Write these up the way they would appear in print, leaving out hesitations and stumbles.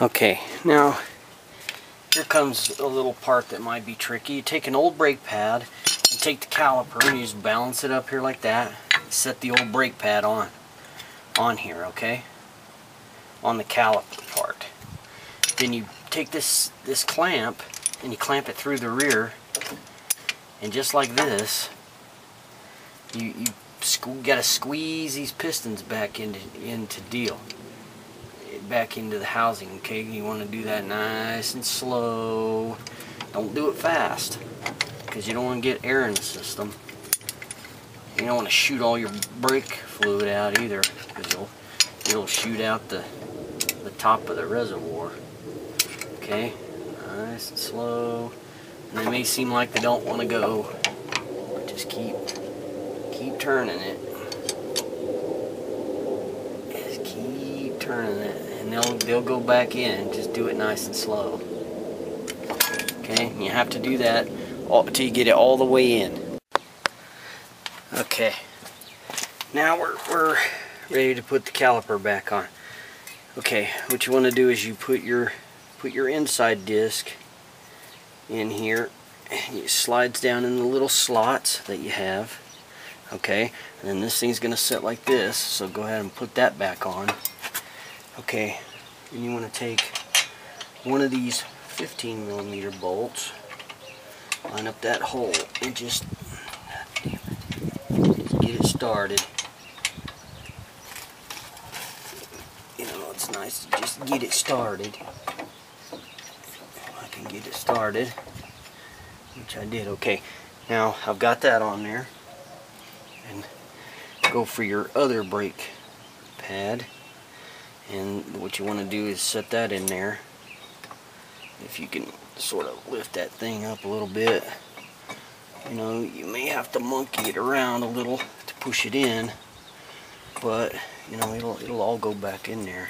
Okay, now here comes a little part that might be tricky. You take an old brake pad and take the caliper and you just balance it up here like that. Set the old brake pad on here, okay? On the caliper part. Then you take this clamp and you clamp it through the rear, and just like this, you got to squeeze these pistons back into the housing, okay? You want to do that nice and slow. Don't do it fast, because you don't want to get air in the system. You don't want to shoot all your brake fluid out either, because it'll shoot out the top of the reservoir. Okay, nice and slow. And they may seem like they don't want to go, but just keep turning it. Just keep turning it, and they'll go back in. Just do it nice and slow. Okay, and you have to do that until you get it all the way in. Okay, now we're ready to put the caliper back on. Okay, what you want to do is you put your inside disc in here, and it slides down in the little slots that you have. Okay, and then this thing's going to sit like this, so go ahead and put that back on. Okay, and you want to take one of these 15mm bolts, line up that hole, and just get it started. You know, it's nice to just get it started. I can get it started, which I did. Okay, now I've got that on there, and go for your other brake pad, and what you want to do is set that in there. If you can sort of lift that thing up a little bit, you know, you may have to monkey it around a little to push it in, but you know, it'll all go back in there.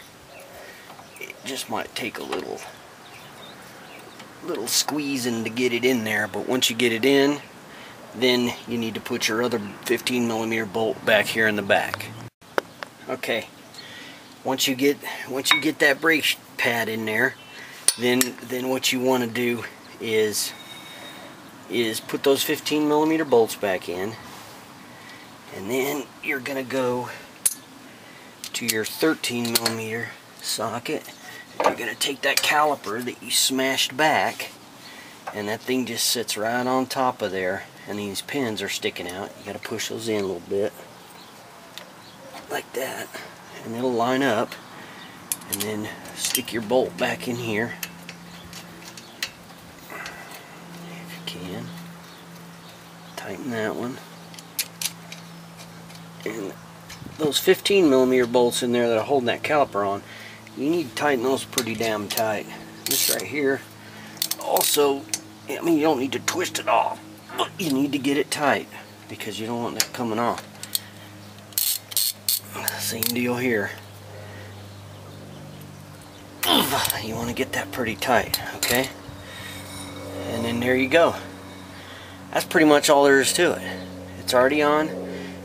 It just might take a little squeezing to get it in there, but once you get it in, then you need to put your other 15mm bolt back here in the back. Okay, once you get that brake pad in there, then what you want to do is put those 15mm bolts back in, and then you're gonna go to your 13mm socket. You're gonna take that caliper that you smashed back, and that thing just sits right on top of there, and these pins are sticking out. You gotta push those in a little bit like that, and it'll line up, and then stick your bolt back in here if you can. Tighten that one, and those 15mm bolts in there that are holding that caliper on, you need to tighten those pretty damn tight. This right here also, I mean, you don't need to twist it off, but you need to get it tight, because you don't want that coming off. Same deal here. You want to get that pretty tight, okay? And then there you go. That's pretty much all there is to it. It's already on.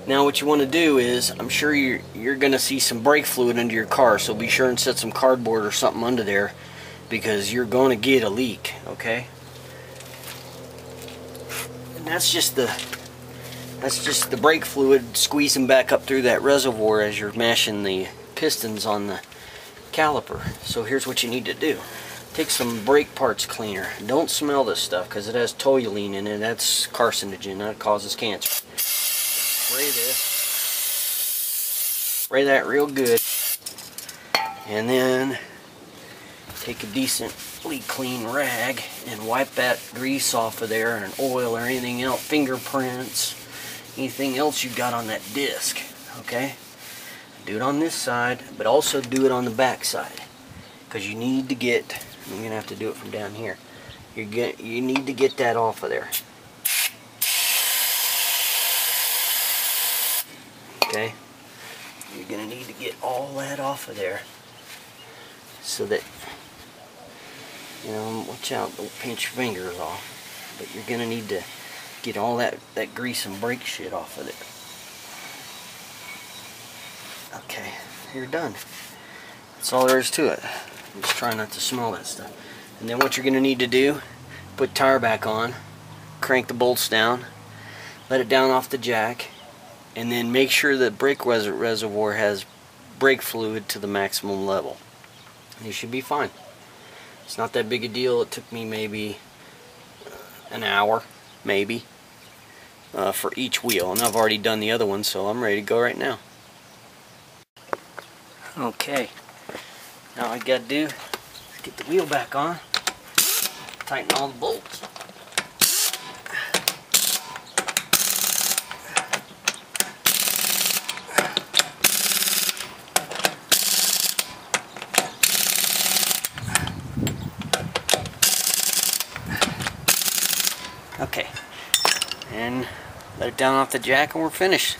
Now what you want to do is, I'm sure you're going to see some brake fluid under your car, so be sure and set some cardboard or something under there, because you're going to get a leak, okay? And that's just the brake fluid squeezing back up through that reservoir as you're mashing the pistons on the caliper. So here's what you need to do. Take some brake parts cleaner. Don't smell this stuff, because it has toluene in it. That's carcinogen. That causes cancer. Spray this. Spray that real good. And then take a decently clean rag and wipe that grease off of there, and oil or anything else, fingerprints, anything else you got on that disc. Okay? Do it on this side, but also do it on the back side, because you need to get, you're going to have to do it from down here. You need to get that off of there. Okay? You're going to need to get all that off of there, so that, you know, watch out, don't pinch your fingers off. But you're going to need to get all that grease and brake shit off of it. Okay, you're done. That's all there is to it. Just try not to smell that stuff. And then what you're going to need to do, put tire back on, crank the bolts down, let it down off the jack, and then make sure that brake reservoir has brake fluid to the maximum level. You should be fine. It's not that big a deal. It took me maybe an hour, maybe, for each wheel, and I've already done the other one, so I'm ready to go right now. Okay, now all I gotta do is get the wheel back on, tighten all the bolts. Okay, and let it down off the jack and we're finished.